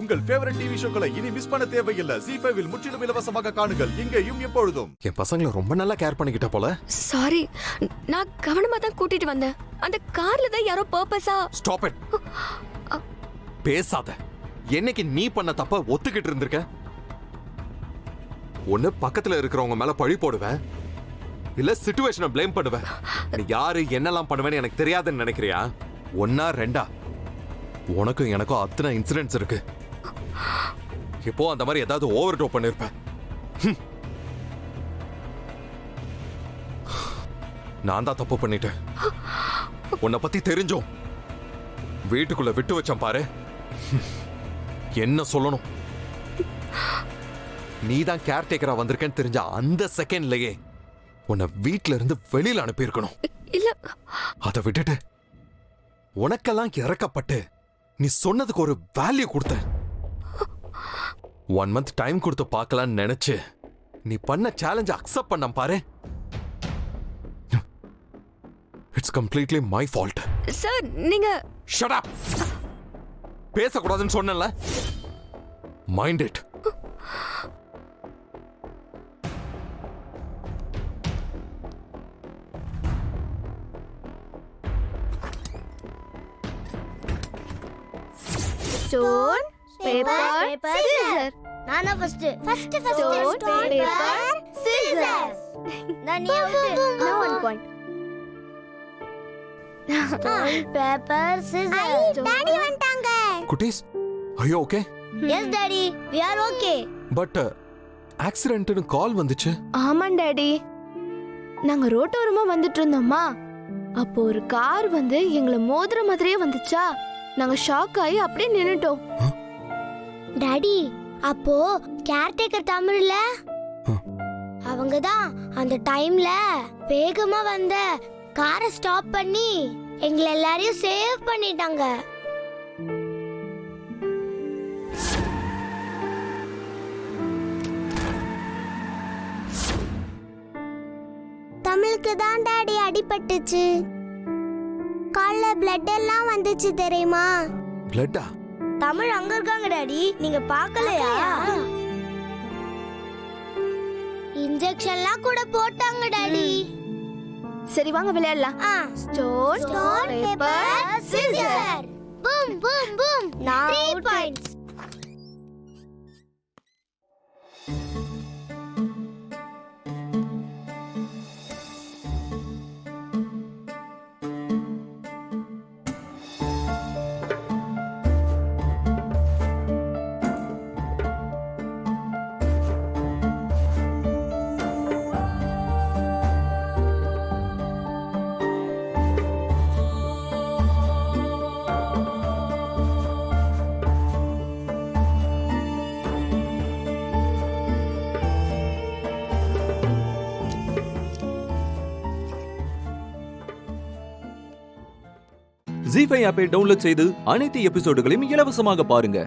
உங்கள் favourite TV ஷோக்களை இனி miss பண்ண தேவையில்லை. ZEE5 இல் முற்றிலும் இலவசமாக காணுங்கள், இங்கேயும் எப்பொழுதும். என் பசங்களை ரொம்ப நல்லா கேர் பண்ணிக்கிட்ட போல. சாரி, நான் கவனமா தான் கூட்டிட்டு வந்தேன். அந்த கார்ல தான் யாரோ பர்பஸா. Stop it. பேசாத. என்னைக்கு நீ பண்ண தப்ப ஒத்துக்கிட்டு இருந்திருக்க? ஒண்ணு பக்கத்துல இருக்கிறவங்க மேல பழி போடுவேன், இல்ல சிச்சுவேஷனை ப்ளேம் பண்ணுவேன். நீ யாரு என்னெல்லாம் பண்ணுவேன்னு எனக்கு தெரியாதுன்னு நினைக்கிறியா? ஒன்னா ரெண்டா? உனக்கும் எனக்கும் அத்தனை இன்சிடென்ட்ஸ் இருக்கு. இப்போ அந்த மாதிரி ஏதாவது ஓவர் டோ பண்ணிருப்ப. நான் தான் தப்பு பண்ணிட்டேன். உன்னை பத்தி தெரிஞ்சோம் வீட்டுக்குள்ள விட்டு வச்சேன் பாரு. என்ன சொல்லணும்? நீ தான் கேர்டேக்கரா வந்திருக்கேன்னு தெரிஞ்ச அந்த செகண்ட்லயே உன்னை வீட்ல இருந்து வெளியில அனுப்பியிருக்கணும். இல்ல, அதை விட்டுட்டு உனக்கெல்லாம் இறக்கப்பட்டு நீ சொன்னதுக்கு ஒரு வேல்யூ கொடுத்த. 1 month டைம் கொடுத்து பார்க்கலான்னு நினைச்சு நீ பண்ண சேலஞ்ச அக்செப்ட் பண்ண பாரு. It's completely my fault. Sir நீங்க ஷட் அப். பேசக்கூடாதுன்னு சொன்னல. Mind it. Stone paper scissor. நானா ஃபர்ஸ்ட் Stone, paper, சிசர்ஸ். நான் நீ No 1 point. Stone paper scissors. Daddy வந்துட்டாங்க. குட்டீஸ், ஐயோ okay? Yes daddy, we are okay. But ஆக்சிடென்ட்னு கால் வந்துச்சு. ஆமா டாடி, நாங்க ரோட்டோரமா வந்துட்டு இருந்தோமா, அப்போ ஒரு கார் வந்து எங்களை மோதுற மாதிரியே வந்துச்சா. நாங்க ஷாக் ஆகி அப்படியே நின்னுட்டோம். டாடி, அப்போ கேர்டேக்கர் தமிழ்ல அவங்க தான் அந்த டைம்ல வேகமா வந்த காரை ஸ்டாப் பண்ணி எங்களை எல்லாரையும் சேவ் பண்ணிட்டாங்க. தமிழுக்கு தான் டாடி அடிபட்டுச்சு. கால்ல பிளட் எல்லாம் வந்துச்சு தெரியுமா? பிளட்டா? தமிழ் அங்க இருக்காங்க டாடி, நீங்க பார்க்கலையா? இன்ஜெக்ஷன்லாம் கூட போட்டாங்க டாடி. சரி வாங்க விளையாடலாம். Stone stone paper scissor. Boom boom boom. 3 points. ZEE5 ஆப்பை டவுன்லோட் செய்து அனைத்து எபிசோடுகளையும் இலவசமாக பாருங்க.